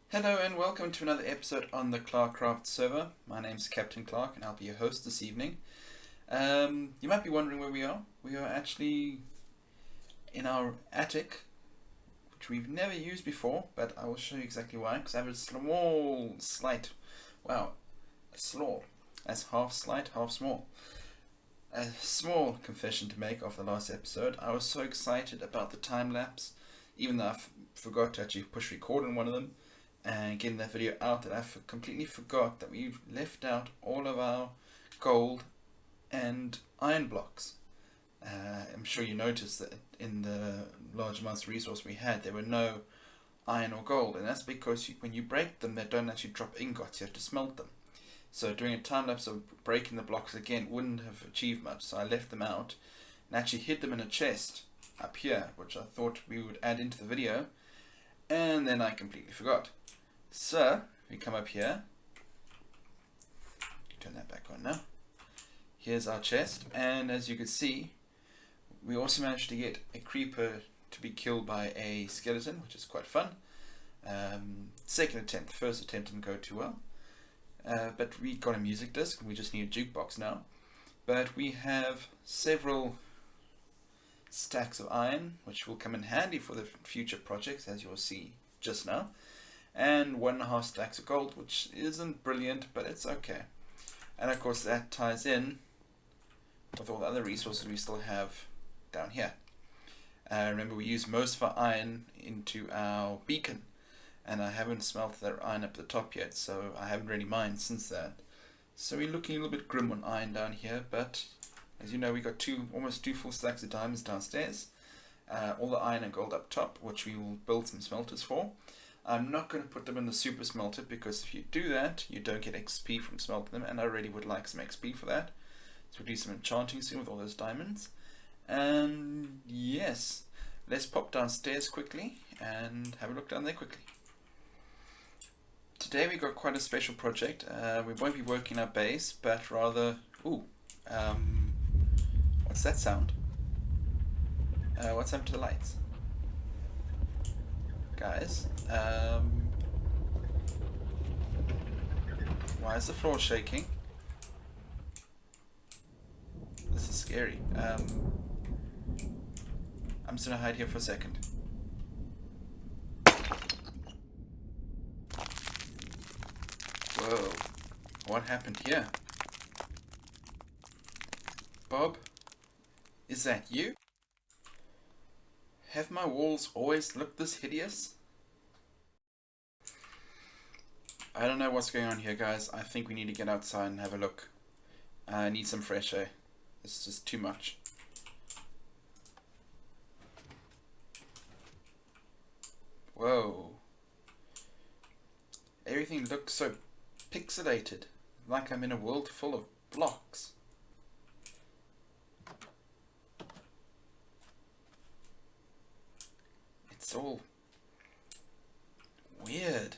Hello and welcome to another episode on the ClarkeCraft server. My name's Captain Clark and I'll be your host this evening. You might be wondering where we are. We are actually in our attic, which we've never used before, but I will show you exactly why, because I have a small, that's half slight, half small. A small confession to make of the last episode. I was so excited about the time lapse, even though I forgot to actually push record on one of them and getting that video out, that I completely forgot that we left out all of our gold and iron blocks. I'm sure you noticed that in the large amounts of resource we had, there were no iron or gold, and that's because when you break them, they don't actually drop ingots. You have to smelt them. So doing a time lapse of breaking the blocks again wouldn't have achieved much, so I left them out and actually hid them in a chest up here, which I thought we would add into the video, and then I completely forgot. So we come up here, turn that back on now. Here's our chest, and as you can see, we also managed to get a creeper to be killed by a skeleton, which is quite fun. Second attempt. The first attempt didn't go too well, but we got a music disc. We just need a jukebox now. But we have several stacks of iron, which will come in handy for the future projects, as you'll see just now. And 1.5 stacks of gold, which isn't brilliant, but it's okay. And of course that ties in with all the other resources we still have down here. Remember, we use most of our iron into our beacon, and I haven't smelted that iron up the top yet, so I haven't really mined since that. So we're looking a little bit grim on iron down here, but as you know, we got almost two full stacks of diamonds downstairs. All the iron and gold up top, which we will build some smelters for. I'm not going to put them in the super smelter, because if you do that, you don't get XP from smelting them, and I really would like some XP for that. So we'll do some enchanting soon with all those diamonds. And yes, let's pop downstairs quickly and have a look down there quickly. Today we got quite a special project. We won't be working our base, but rather... what's that sound? What's happened to the lights? Guys, why is the floor shaking? This is scary. I'm just gonna hide here for a second. Whoa, what happened here? Bob, is that you? Have my walls always looked this hideous? I don't know what's going on here, guys. I think we need to get outside and have a look. I need some fresh air. It's just too much. Whoa. Everything looks so pixelated, like I'm in a world full of blocks. It's all weird.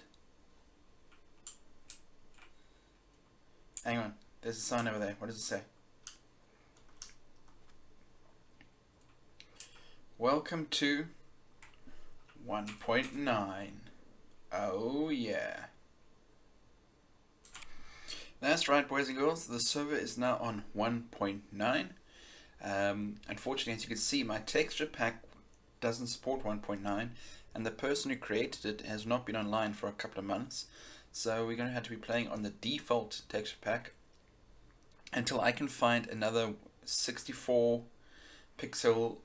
Hang on, there's a sign over there. What does it say? Welcome to 1.9. Oh yeah. That's right, boys and girls. The server is now on 1.9. Unfortunately, as you can see, my texture pack doesn't support 1.9, and the person who created it has not been online for a couple of months, so we're going to have to be playing on the default texture pack until I can find another 64 pixel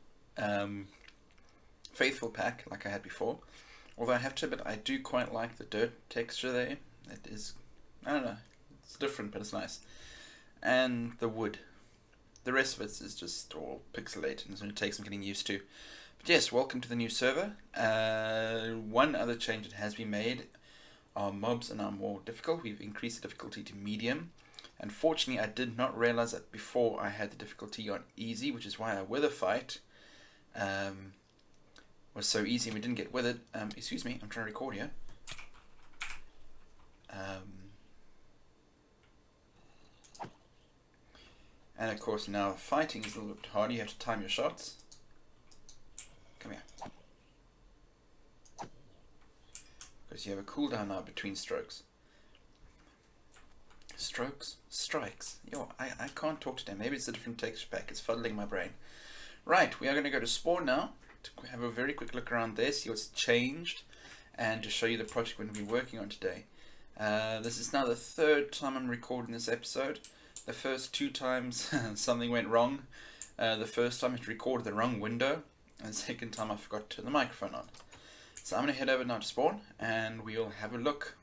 faithful pack like I had before. Although I have to admit, I do quite like the dirt texture there. It is, I don't know, it's different, but it's nice. And the wood. The rest of it is just all pixelated, and it's going to take some getting used to. But yes, welcome to the new server. One other change that has been made, our mobs are now more difficult. We've increased the difficulty to medium. Unfortunately, I did not realize that before I had the difficulty on easy, which is why our wither fight was so easy and we didn't get withered. Excuse me, I'm trying to record here. And of course now fighting is a little bit harder, you have to time your shots. Come here. Because you have a cooldown now between strokes. Strokes? Strikes. Yo, I can't talk today. Maybe it's a different texture pack. It's fuddling my brain. Right, we are going to go to spawn now to have a very quick look around there, see what's changed, and to show you the project we're going to be working on today. This is now the third time I'm recording this episode. The first two times something went wrong. The first time it recorded the wrong window, and the second time I forgot to turn the microphone on. So I'm going to head over now to spawn, and we'll have a look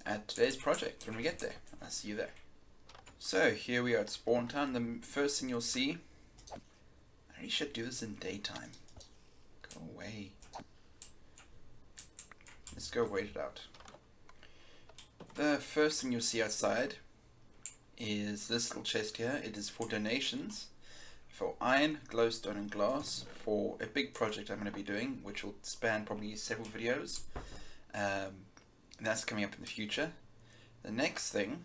at today's project when we get there. I'll see you there. So here we are at spawn time. The first thing you'll see, I really should do this in daytime. Go away. Let's go wait it out. The first thing you'll see outside is this little chest here. It is for donations for iron, glowstone and glass for a big project I'm going to be doing, which will span probably several videos, and that's coming up in the future. The next thing,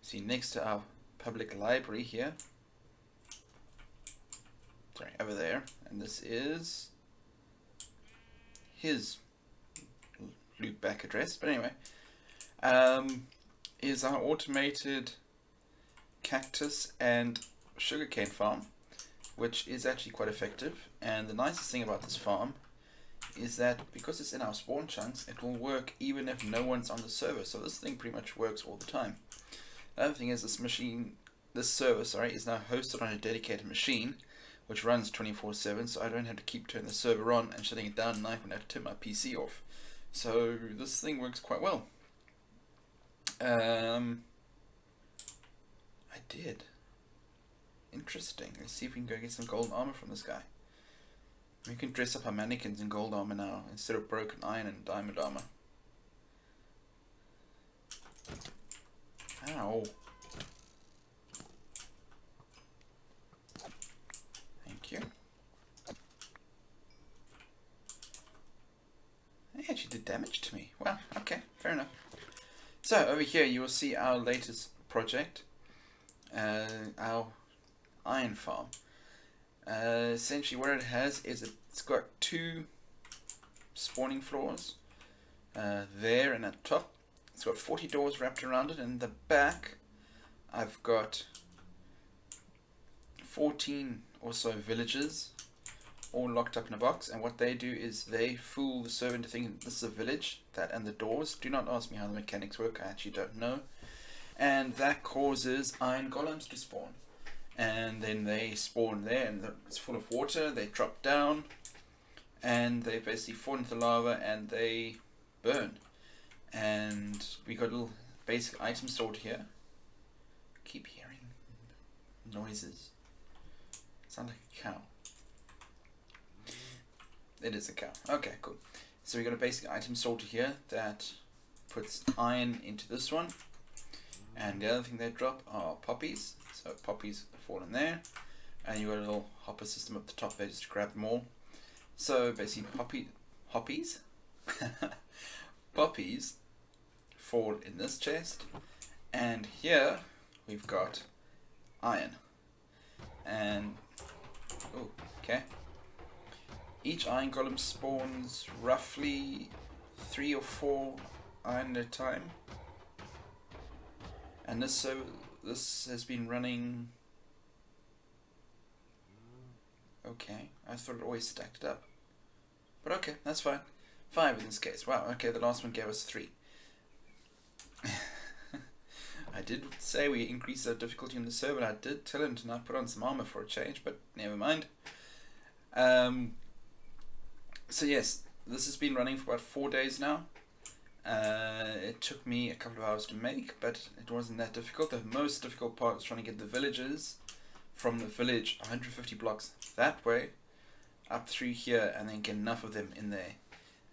see next to our public library here, sorry, over there, and this is his loop back address, but anyway, is our automated cactus and sugarcane farm, which is actually quite effective. And the nicest thing about this farm is that because it's in our spawn chunks, it will work even if no one's on the server. So this thing pretty much works all the time. The other thing is this server is now hosted on a dedicated machine which runs 24/7, so I don't have to keep turning the server on and shutting it down at night when I have to turn my PC off. So this thing works quite well. I did. Interesting. Let's see if we can go get some golden armor from this guy. We can dress up our mannequins in gold armor now instead of broken iron and diamond armor. Ow. Thank you. They actually did damage to me. Well, okay, fair enough. So over here you will see our latest project, our iron farm. Essentially what it has is it's got two spawning floors there and at the top. It's got 40 doors wrapped around it, and in the back I've got 14 or so villages all locked up in a box, and what they do is they fool the server into thinking this is a village, that and the doors. Do not ask me how the mechanics work, I actually don't know. And that causes iron golems to spawn. And then they spawn there, and it's full of water, they drop down, and they basically fall into the lava and they burn. And we got a little basic item stored here. Keep hearing noises. Sound like a cow. It is a cow. Okay, cool. So we got a basic item sorter here that puts iron into this one. And the other thing they drop are poppies. So poppies fall in there. And you got a little hopper system up the top there just to grab them all. So basically poppies fall in this chest. And here we've got iron. And oh, okay. Each iron golem spawns roughly 3 or 4 iron at a time, and this has been running. Okay, I thought it always stacked up, but okay, that's fine. 5 in this case. Wow. Okay, the last one gave us 3. I did say we increased the difficulty in the server. I did tell him to not put on some armor for a change, but never mind. So yes, this has been running for about 4 days now. It took me a couple of hours to make, but it wasn't that difficult. The most difficult part was trying to get the villagers from the village 150 blocks that way up through here and then get enough of them in there.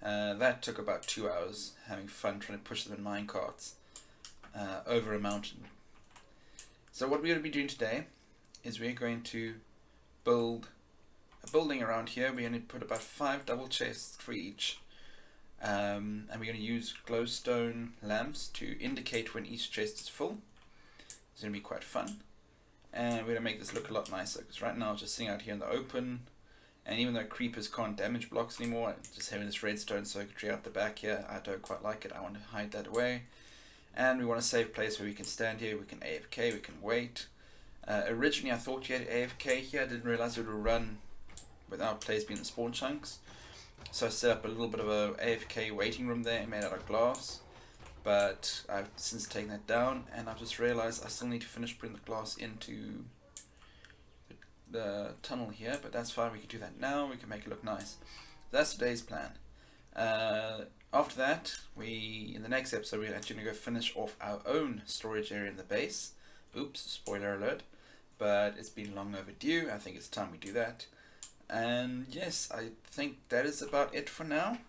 That took about 2 hours, having fun trying to push them in minecarts over a mountain. So what we're going to be doing today is we're going to build a building around here. We're going to put about 5 double chests for each, and we're going to use glowstone lamps to indicate when each chest is full. It's going to be quite fun. And we're going to make this look a lot nicer, because right now it's just sitting out here in the open. And even though creepers can't damage blocks anymore, just having this redstone circuitry out the back here, I don't quite like it. I want to hide that away. And we want a safe place where we can stand here, we can AFK, we can wait. Originally I thought you had AFK here, I didn't realize it would run without players being in spawn chunks. So I set up a little bit of a AFK waiting room there made out of glass. But I've since taken that down, and I've just realized I still need to finish putting the glass into the tunnel here, but that's fine, we can do that now, we can make it look nice. That's today's plan. After that, in the next episode, we're actually going to go finish off our own storage area in the base. Oops, spoiler alert. But it's been long overdue, I think it's time we do that. And yes, I think that is about it for now.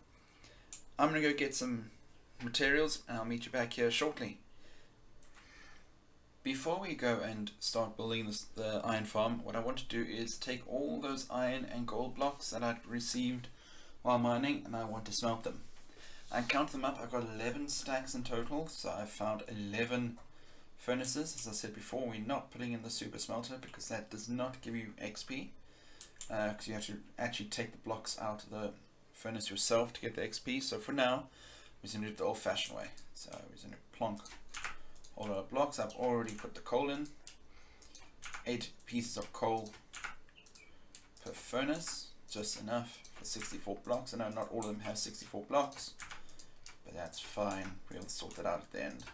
I'm going to go get some materials, and I'll meet you back here shortly. Before we go and start building the iron farm, what I want to do is take all those iron and gold blocks that I received while mining, and I want to smelt them. I count them up, I've got 11 stacks in total, so I've found 11 furnaces. As I said before, we're not putting in the super smelter because that does not give you XP, because you have to actually take the blocks out of the furnace yourself to get the XP. So for now, we're going to do it the old fashioned way. So we're going to plonk all our blocks. I've already put the coal in, 8 pieces of coal per furnace, just enough for 64 blocks. I know not all of them have 64 blocks, but that's fine, we'll sort that out at the end.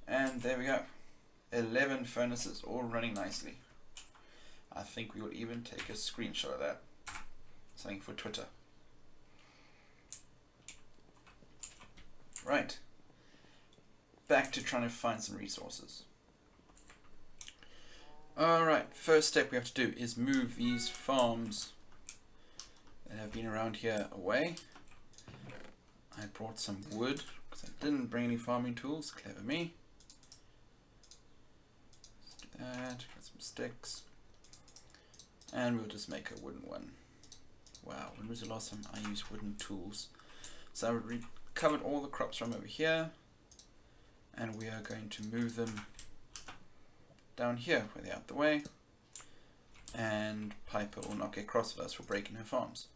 And there we go, 11 furnaces all running nicely. I think we will even take a screenshot of that, something for Twitter. Right, back to trying to find some resources. Alright, first step we have to do is move these farms that have been around here away. I brought some wood because I didn't bring any farming tools, clever me. Let's do that, got some sticks. And we'll just make a wooden one. Wow, when was the last time I used wooden tools? So I recovered all the crops from over here, and we are going to move them down here where they're out the way, and Piper will not get cross with us for breaking her farms.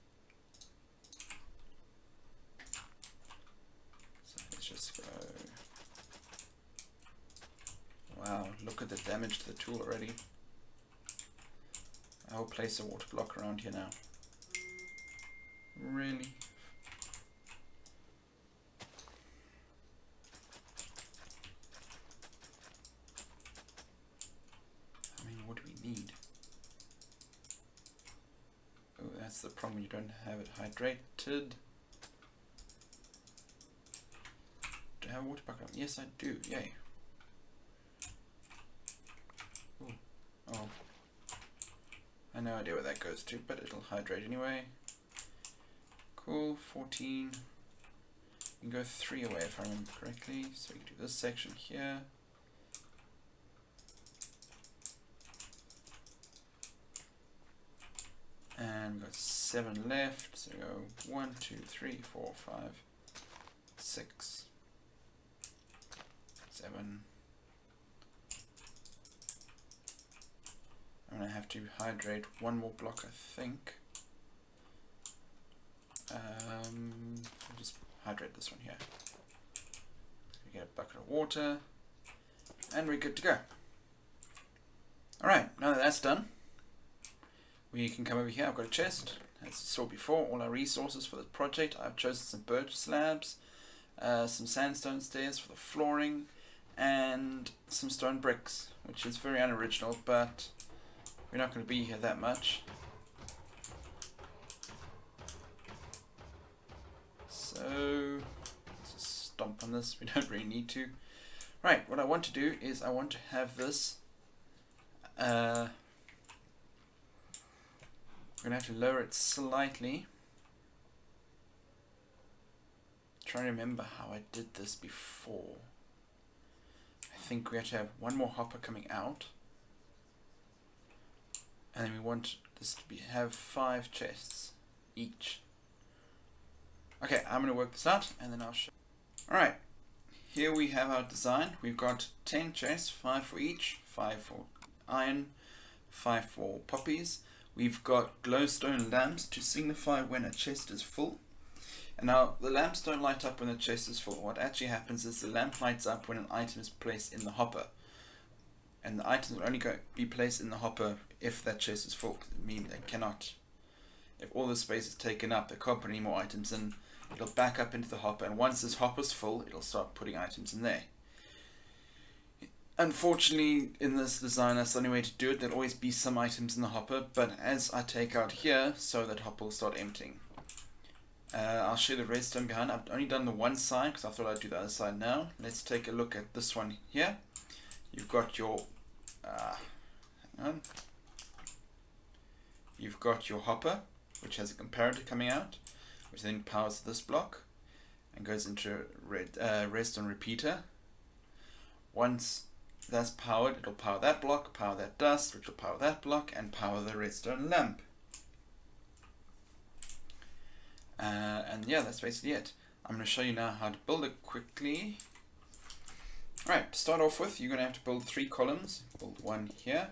So let's just go. Wow, look at the damage to the tool already. I'll place a water block around here now. Really? What do we need? Oh, that's the problem, you don't have it hydrated. Do I have a water bucket? Yes, I do. Yay. Ooh. Oh. I have no idea where that goes to, but it'll hydrate anyway. Cool, 14. You can go 3 away if I remember correctly. So we can do this section here. And we've got 7 left, so we go 1, 2, 3, 4, 5, 6, 7. I'm going to have to hydrate 1 more block, I think. I'll just hydrate this one here. We get a bucket of water, and we're good to go. Alright, now that that's done, we can come over here. I've got a chest, as I saw before, all our resources for the project. I've chosen some birch slabs, some sandstone stairs for the flooring, and some stone bricks, which is very unoriginal, but we're not going to be here that much. So let's just stomp on this, we don't really need to. Right, what I want to do is I want to have this we're going to have to lower it slightly. Trying to remember how I did this before. I think we have to have 1 more hopper coming out. And then we want this to have 5 chests each. Okay, I'm going to work this out and then I'll show. Alright, here we have our design. We've got 10 chests, 5 for each, 5 for iron, 5 for poppies. We've got glowstone lamps to signify when a chest is full. And now the lamps don't light up when the chest is full. What actually happens is the lamp lights up when an item is placed in the hopper. And the items will only be placed in the hopper if that chest is full. It means they cannot, if all the space is taken up, they can't put any more items in. It'll back up into the hopper, and once this hopper's full, it'll start putting items in there. Unfortunately, in this design, that's the only way to do it. There'll always be some items in the hopper, but as I take out here, so that hopper will start emptying. I'll show the redstone behind. I've only done the one side because I thought I'd do the other side now. Let's take a look at this one here. You've got your hang on. You've got your hopper, which has a comparator coming out, which then powers this block and goes into a redstone repeater. Once that's powered, it'll power that block, power that dust, which will power that block, and power the redstone lamp. And yeah, that's basically it. I'm going to show you now how to build it quickly. Right, to start off with, you're going to have to build 3 columns. Build one here,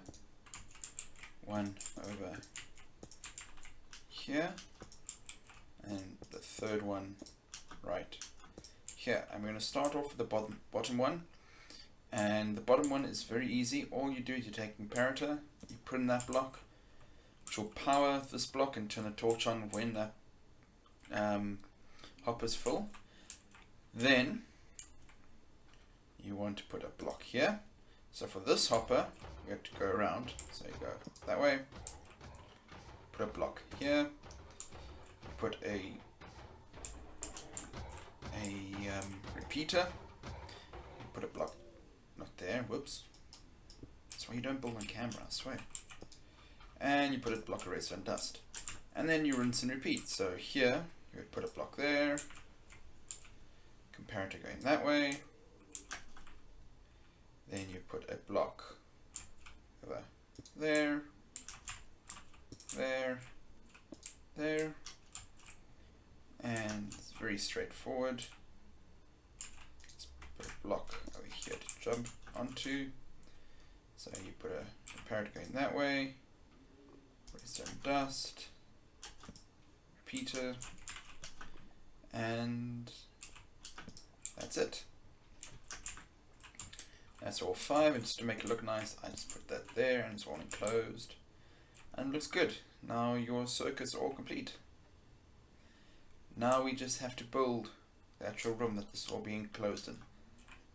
one over here, and the third one right here. I'm going to start off with the bottom one, and the bottom one is very easy. All you do is you take a comparator, you put in that block, which will power this block and turn the torch on when that hopper's full. Then you want to put a block here. So for this hopper, you have to go around. So you go that way, put a block here, put a repeater, put a block, not there, whoops. That's why you don't build on camera, I swear. And you put a block of redstone dust. And then you rinse and repeat. So here, you would put a block there, comparator going that way, then you put a block over there, there, there, and it's very straightforward. Let's put a block over here to jump onto. So you put a comparator going that way, redstone dust, repeater, and that's it. That's all 5, and just to make it look nice, I just put that there, and it's all enclosed, and it looks good. Now your circuits are all complete. Now we just have to build the actual room that this is all being enclosed in,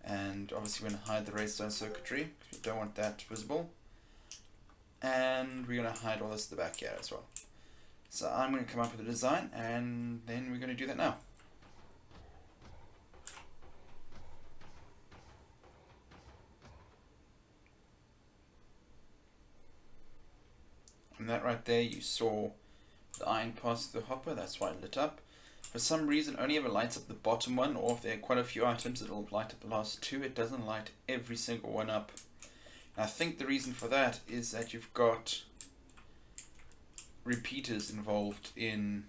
and obviously we're going to hide the redstone circuitry because we don't want that visible, and we're going to hide all this at the back here as well. So I'm going to come up with a design, and then we're going to do that now. And that right there, you saw the iron pass through the hopper, that's why it lit up. For some reason, only ever lights up the bottom one, or if there are quite a few items, it'll light up the last 2. It doesn't light every single one up. And I think the reason for that is that you've got repeaters involved in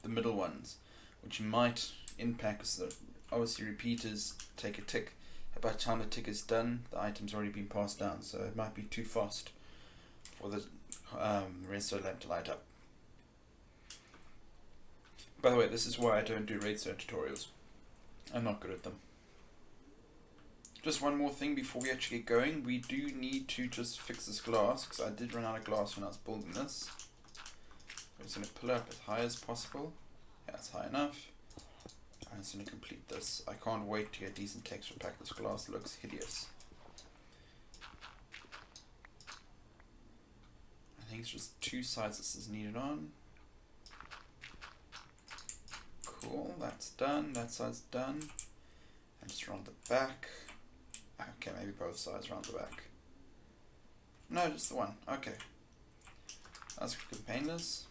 the middle ones, which might impact, because obviously repeaters take a tick. By the time the tick is done, the item's already been passed down, so it might be too fast for the redstone lamp to light up. By the way, this is why I don't do redstone tutorials. I'm not good at them. Just one more thing before we actually get going. We do need to just fix this glass, because I did run out of glass when I was building this. I'm just going to pull it up as high as possible. Yeah, it's high enough. I'm just going to complete this. I can't wait to get a decent texture pack. This glass looks hideous. I think it's just 2 sides this is needed on. Cool, that's done. That side's done. And just around the back. Okay, maybe both sides around the back. No, just the one. Okay. That's quick and painless.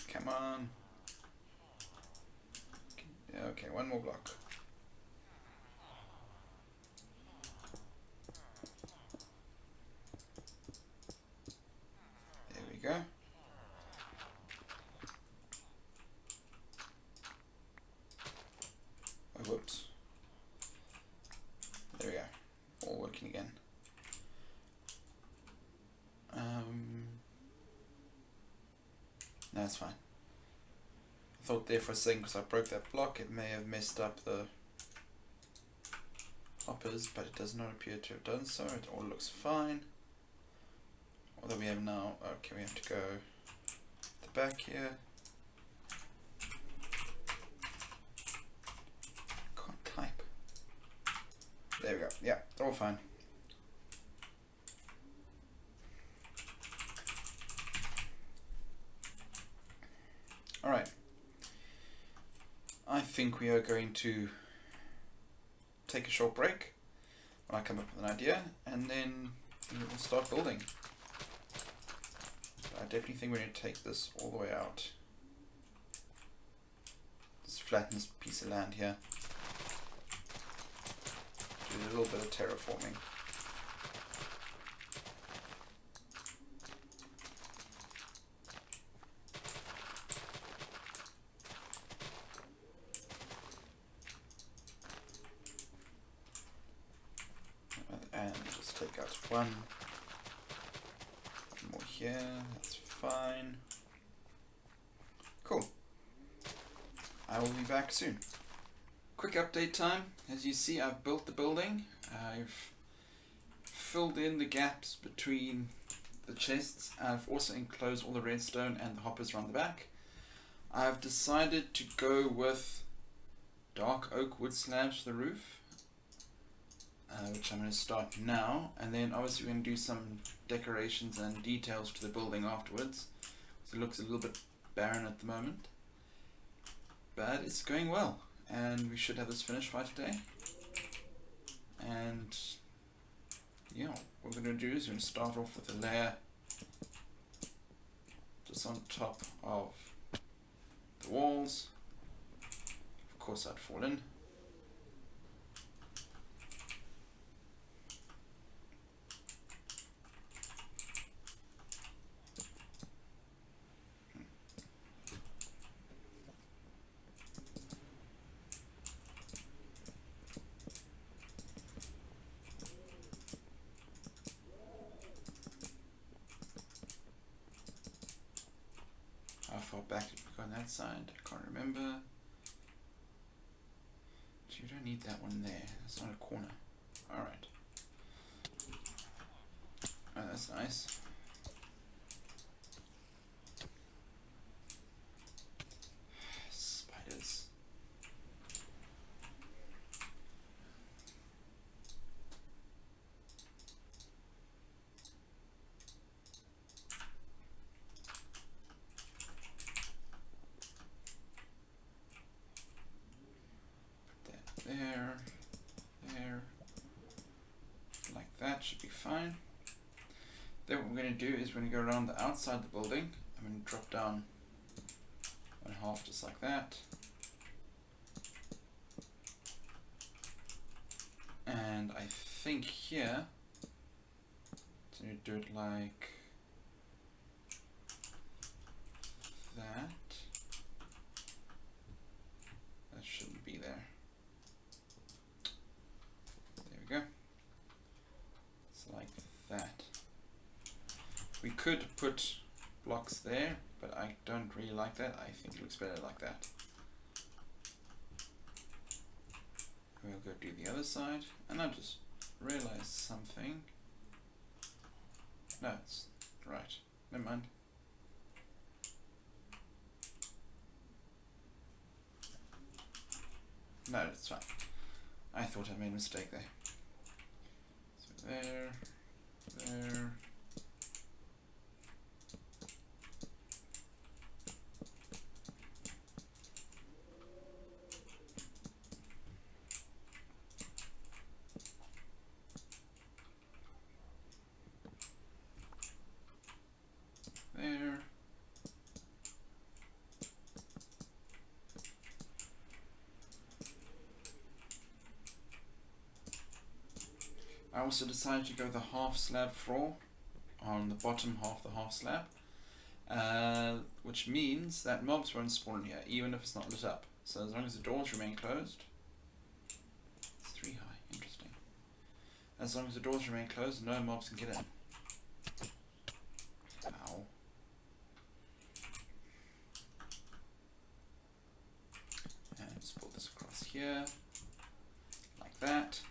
Come on. Okay, one more block. No, it's fine. I thought there for a second because I broke that block it may have messed up the hoppers, but it does not appear to have done so. It all looks fine. Although we have now, okay, we have to go to the back here. Can't type. There we go. Yeah, all fine. Alright. I think we are going to take a short break when I come up with an idea, and then we'll start building. I definitely think we're going to take this all the way out. Just flatten this piece of land here. Do a little bit of terraforming. And just take out one more here, that's fine. Cool. I will be back soon. Quick update time. As you see, I've built the building. I've filled in the gaps between the chests. I've also enclosed all the redstone and the hoppers around the back. I've decided to go with dark oak wood slabs for the roof. Which I'm going to start now, and then obviously we're going to do some decorations and details to the building afterwards. So it looks a little bit barren at the moment, but it's going well, and we should have this finished by today. And yeah, what we're going to do is we're going to start off with a layer just on top of the walls. Of course I'd fall in. How far back did we go on that side? I can't remember. You don't need that one there. That's not a corner. Alright. Oh, that's nice. Spiders. There, like that should be fine. Then what we're going to do is we're going to go around the outside of the building. I'm going to drop down one half just like that. And I think here, so you do it like that. That shouldn't be there. There we go. It's like that. We could put blocks there, but I don't really like that. I think it looks better like that. We'll go do the other side, and I just realized something. No, it's right. Never mind. No, it's fine. I thought I made a mistake there. So there, there. There. I also decided to go with a half slab floor on the bottom half of the half slab, which means that mobs won't spawn here, even if it's not lit up. So as long as the doors remain closed, it's 3 high, interesting. As long as the doors remain closed, no mobs can get in. Ow. here, like that.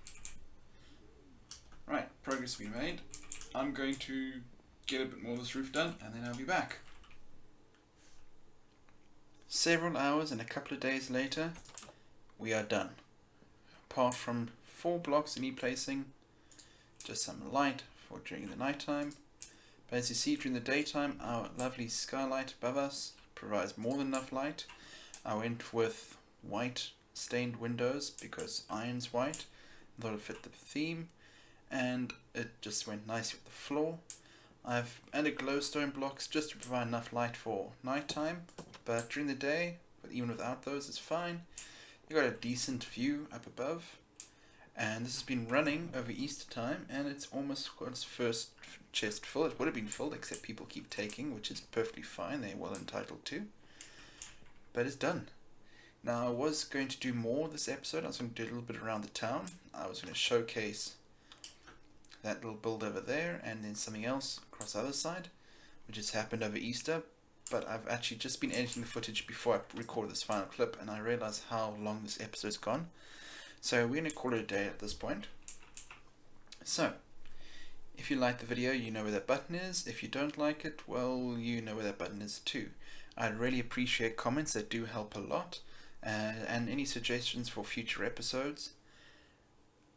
Right, progress we made. I'm going to get a bit more of this roof done and then I'll be back. Several hours and a couple of days later, we are done. Apart from 4 blocks in placing, just some light for during the night time. But as you see, during the daytime, our lovely skylight above us provides more than enough light. I went with white stained windows because iron's white. I thought it fit the theme, and it just went nice with the floor. I've added glowstone blocks just to provide enough light for nighttime, but during the day, even without those, it's fine. You got a decent view up above, and this has been running over Easter time, and it's almost got its first chest full. It would have been filled, except people keep taking, which is perfectly fine. They're well entitled to. But it's done. Now, I was going to do more this episode. I was going to do a little bit around the town. I was going to showcase that little build over there, and then something else across the other side, which has happened over Easter. But I've actually just been editing the footage before I record this final clip, and I realized how long this episode's gone. So we're going to call it a day at this point. So, if you like the video, you know where that button is. If you don't like it, well, you know where that button is too. I'd really appreciate comments, that do help a lot, and any suggestions for future episodes.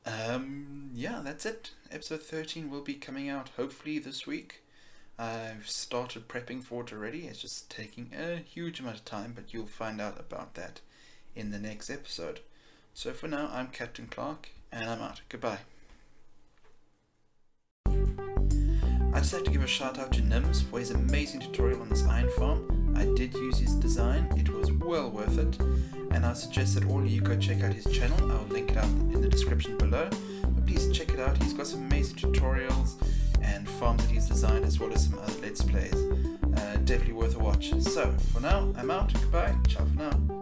Yeah, that's it. Episode 13 will be coming out hopefully this week. I've started prepping for it already. It's just taking a huge amount of time, but you'll find out about that in the next episode. So for now, I'm Captain Clark, and I'm out. Goodbye. I'd just like to give a shout out to Nims for his amazing tutorial on this iron farm. I did use his design, it was well worth it, and I suggest that all of you go check out his channel. I'll link it out in the description below, but please check it out. He's got some amazing tutorials and farms that he's designed, as well as some other Let's Plays. Definitely worth a watch. So, for now, I'm out. Goodbye. Ciao for now.